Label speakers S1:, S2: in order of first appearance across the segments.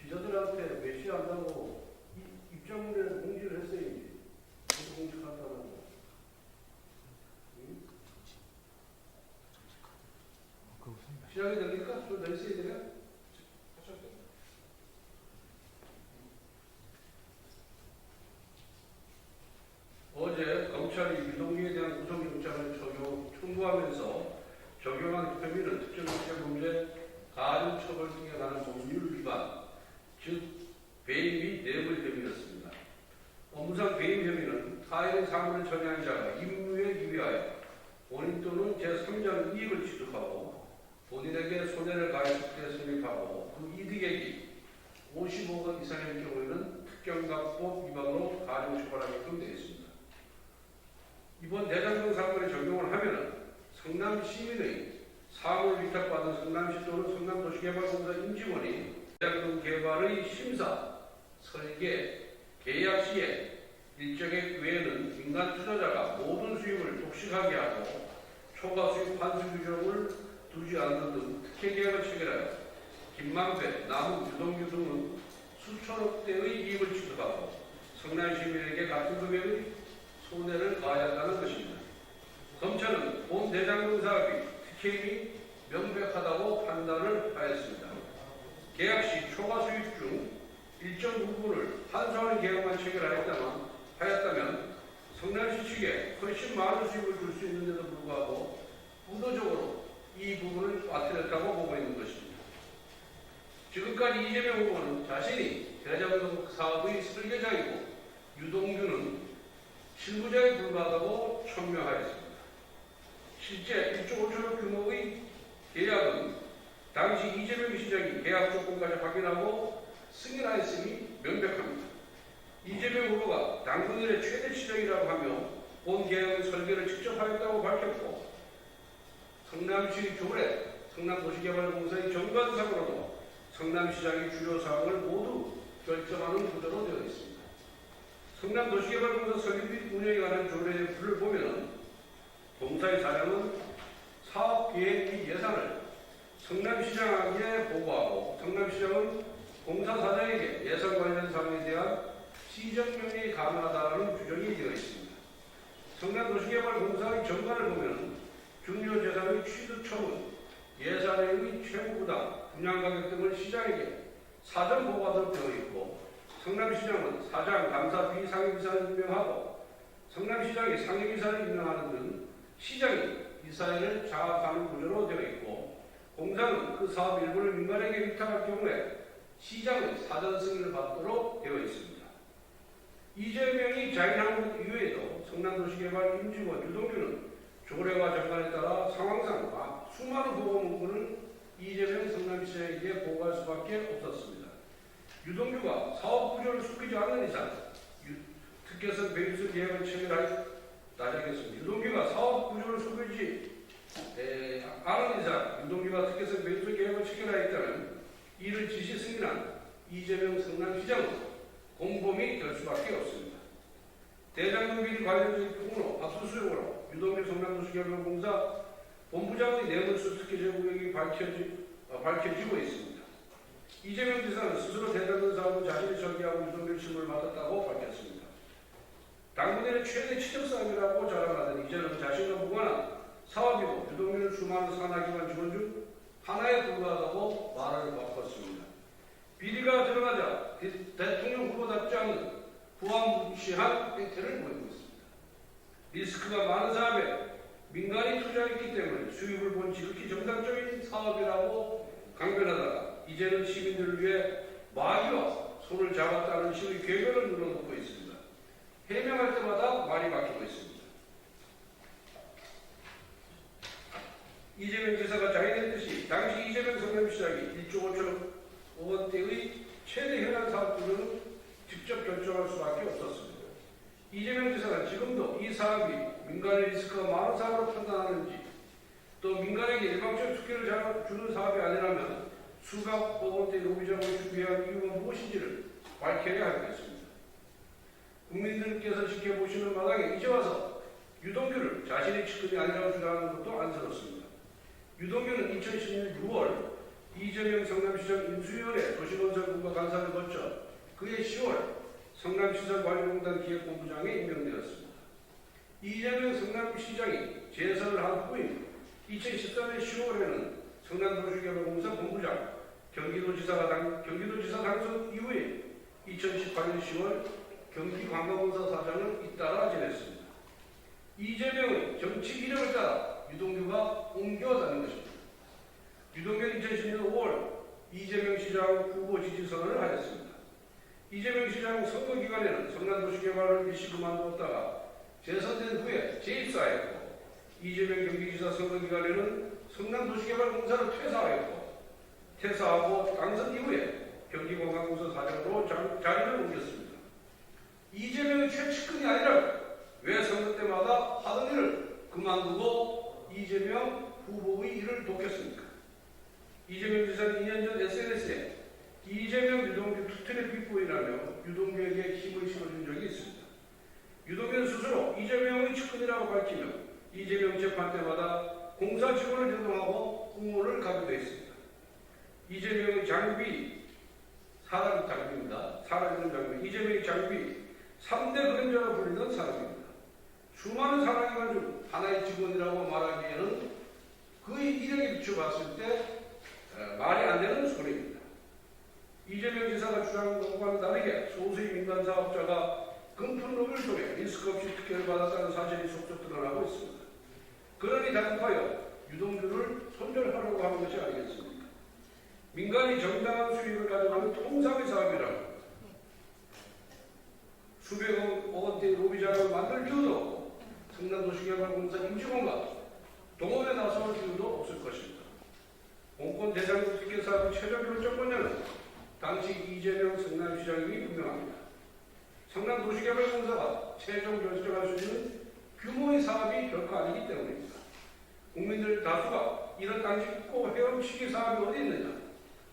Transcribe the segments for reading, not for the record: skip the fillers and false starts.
S1: 기자들한테 메시한다고 입장문에 공지를 했어야지. 공직한다고. 시작이 됩니까? 좀 더 있어야 돼요? 어제 검찰이 유동규에 대한 구속영장을 청구하면서 적용한 혐의는 특정범죄 가중처벌 등에 관한 법률 위반, 즉 배임 및 뇌물 혐의였습니다. 업무상 배임 혐의는 타인의 사물을 처리한 자가 임무에 기비하여 본인 또는 제3자의 이익을 취득하고 본인에게 손해를 가했을 때 성립하고 그 이득액이 50억 원 이상일 경우에는 특경각법 위반으로 가중처벌하게끔 되어 있습니다. 이번 대장동 사건에 적용을 하면은 성남 시민의 사물 위탁받은 성남시 또는 성남도시개발공사 임직원이 대장동 개발의 심사, 설계, 계약 시에 일정액 외에는 민간 투자자가 모든 수익을 독식하게 하고 초과 수익 환수 규정을 두지 않는 등 특혜 계약을 체결하여 김만배, 남욱, 유동규 등은 수천억 대의 이익을 취득하고 성남 시민에게 같은 금액의 손해를 가하였다는 것입니다. 검찰은 본 대장동 사업이 특혜임이 명백하다고 판단을 하였습니다. 계약 시 초과 수익 중 일정 부분을 환수하는 계약만 체결하였다면 성남시 측에 훨씬 많은 수익을 줄 수 있는데도 불구하고 의도적으로 이 부분을 빠뜨렸다고 보고 있는 것입니다. 지금까지 이재명 후보는 자신이 대장동 사업의 설계자이고 유동규는 실무자에 불과하다고 천명하였습니다. 실제 1조 5천억 규모의 계약은 당시 이재명 시장이 계약 조건까지 확인하고 승인하였음이 명백합니다. 이재명 후보가 당근일의 최대 시장이라고 하며 본 계약의 설계를 직접 하였다고 밝혔고 성남시 조례, 성남도시개발공사의 정관상으로도 성남시장의 주요 사항을 모두 결정하는 구조로 되어 있습니다. 성남도시개발공사 설립 및 운영에 관한 조례의 풀을 보면 공사의 사령은 사업 계획 및 예산을 성남시장에게 보고하고 성남시장은 공사사장에게 예산 관련 사항에 대한 시정명령이 가능하다는 규정이 되어 있습니다. 성남도시개발공사의 정관을 보면 중요 재산의 취득 처분, 예산의 채무 부담, 분양가격 등을 시장에게 사전 보고하도록 되어 있고 성남시장은 사장, 감사, 비상임이사를 임명하고 성남시장이 상임이사를 임명하는 등 시장이 이 사회를 장악하는 구조로 되어 있고 공사는 그 사업 일부를 민간에게 위탁할 경우에 시장의 사전 승인을 받도록 되어 있습니다. 이재명이 자인한 것 이외에도 성남도시개발 임직원 유동규는 조례와 정관에 따라 상황상 수많은 보고 문구를 이재명 성남시장에게 보고할 수밖에 없었습니다. 유동규가 사업 구조를 숨기지 않는 이상 특혜성 배수수 계획을 체결할 나자겠습니다. 유동규가 사업 구조를 숨기지 않은 이상 유동규가 특혜성 배수수 계획을 체결하였다면 이를 지시 승인한 이재명 성남시장은 공범이 될 수밖에 없습니다. 대장동 비리 관련된 폭로, 압수수색으로 유동규 성남도시개발공사 본부장의 뇌물수 특혜 제공액이 밝혀지고 있습니다. 이재명 지사는 스스로 대단한 사업을 자신이 전개하고 유동규 실무를 맡았다고 밝혔습니다. 당군의 최대 치적 사업이라고 자랑하던 이재명 자신과 무관한 사업이고 유동규는 수많은 산하기관 직원 중 하나에 불과하다고 말을 바꿨습니다. 비리가 드러나자 대통령 후보답지 않은 부합무시한 행태를 보이고 있습니다. 리스크가 많은 사업에 민간이 투자했기 때문에 수입을 본 지극히 정상적인 사업이라고 강변하다가 이제는 시민들을 위해 마귀와 손을 잡았다는 식의 궤변을 눌러놓고 있습니다. 해명할 때마다 말이 바뀌고 있습니다. 이재명 지사가 자인했듯이 당시 이재명 성남시장이 1조 5천억 원대의 최대 현안 사업 구조는 직접 결정할 수밖에 없었습니다. 이재명 지사는 지금도 이 사업이 민간의 리스크가 많은 사업으로 판단하는지 또 민간에게 일방적 특혜를 주는 사업이 아니라면 수백억 원대 로비장을 준비한 이유가 무엇인지를 밝혀야 하겠습니다. 국민들께서 지켜보시는 마당에 이제 와서 유동규를 자신의 측근이 아니라고 주장하는 것도 안쓰럽습니다. 유동규는 2010년 6월 이재명 성남시장 인수위원회 도시건설분과 간사를 거쳐 그해 10월 성남시설관리공단 기획본부장에 임명되었습니다. 이재명 성남시장이 재선을 한 후인 2013년 10월에는 성남도시개발공사 본부장, 경기도지사 당선 이후에 2018년 10월 경기관광공사 사장을 잇따라 지냈습니다. 이재명의 정치 이력을 따라 유동규가 옮겨다닌 것입니다. 유동규는 2010년 5월 이재명 시장 후보 지지 선언을 하였습니다. 이재명 시장 선거 기간에는 성남도시개발을 일시 그만두었다가 재선된 후에 재입사했고 이재명 경기지사 선거 기간에는 성남도시개발공사를 퇴사하고 당선 이후에 경기관광공사 사장으로 자리를 옮겼습니다. 이재명의 최측근이 아니라 왜 선거 때마다 하던 일을 그만두고 이재명 후보의 일을 돕겠습니까? 이재명 지사는 2년 전 SNS에 이재명 유동규 투트랙 빅보이라며 유동규에게 힘을 실어준 적이 있습니다. 유동규는 스스로 이재명의 측근이라고 밝히며 이재명 재판 때마다 공사 직원을 대동하고 응원을 가기도 했습니다. 이재명의 장비, 사라지는 장비, 이재명의 장비 3대 그림자로 불리는 사람입니다. 수많은 사람기관 중 하나의 직원이라고 말하기에는 그의 이력에 비춰봤을 때 말이 안 되는 소리입니다. 이재명 지사가 주장한 것과는 다르게 소수의 민간 사업자가 금품 로비를 통해 리스크 없이 특혜를 받았다는 사실이 속속 드러나고 있습니다. 그러니 다급하여 유동규를 선별하려고 하는 것이 아니겠습니까? 민간이 정당한 수익을 가져가는 통상의 사업이라고 수백억 원대의 로비자를 만들 이유도 없고 성남도시개발공사 임직원과 동업에 나설 이유도 없을 것입니다. 공권 대상국 특혜 사업의 최종 결정권자는 당시 이재명 성남시장이 분명합니다. 성남도시개발공사가 최종 결정할 수 있는 규모의 사업이 결코 아니기 때문입니다. 국민들 다수가 이런 당직고 헤엄치기 사업이 어디 있느냐,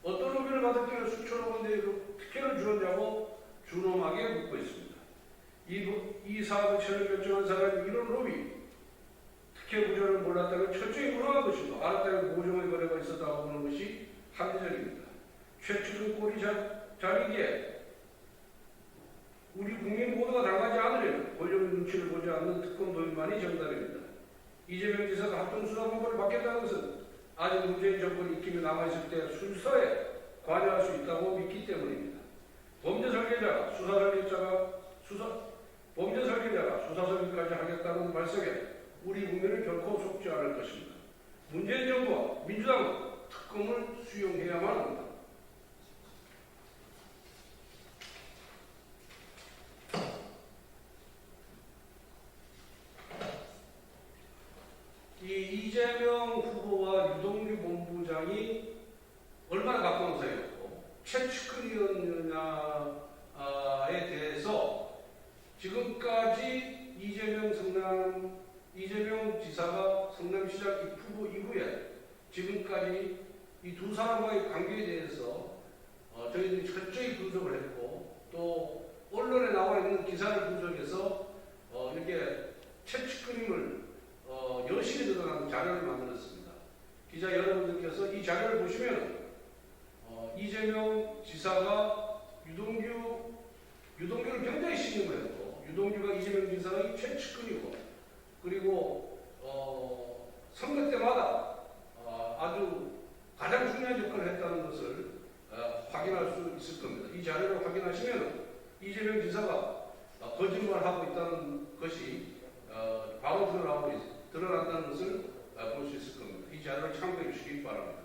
S1: 어떤 로비를 받았기에 수천억 원대의 특혜를 주었냐고 준엄하게 묻고 있습니다. 이 사업을 최종 결정한 사람이 이런 로비, 특혜 구조를 몰랐다면 철저히 무능한 것이고 알았다면 모종의 거래가 있었다고 보는 것이 합리적입니다. 최측근 꼴이 자리기에 우리 국민 모두가 당하지 않으려면 권력 눈치를 보지 않는 특검 도입만이 정답입니다. 이재명 지사가 합동수사본부를 받겠다는 것은 아직 문재인 정권이 입김이 남아있을 때 수사에 관여할 수 있다고 믿기 때문입니다. 범죄 설계자가 수사 설계까지 하겠다는 말씀에 우리 국민은 결코 속지 않을 것입니다. 문재인 정부와 민주당은 특검을 수용해야만 합니다. 이 이재명 후보와 유동규 본부장이 얼마나 가까운 사이였고 최측근이었느냐에 대해서 지금까지 이재명 지사가 성남시장 후보 이후에 지금까지 이 두 사람과의 관계에 대해서 저희들이 철저히 분석을 했고 또 언론에 나와 있는 기사를 분석해서 이렇게 최측근임을 여실히 드러나는 자료를 만들었습니다. 기자 여러분들께서 이 자료를 보시면 이재명 지사가 유동규를 굉장히 신임을 했고, 유동규가 이재명 지사의 최측근이고, 그리고 선거 때마다 아주 가장 중요한 역할을 했다는 것을 확인할 수 있을 겁니다. 이 자료를 확인하시면 이재명 지사가 거짓말하고 있다는 것이 바로 드러난다는 것을 볼 수 있을 겁니다. 이 자료를 참고해 주시기 바랍니다.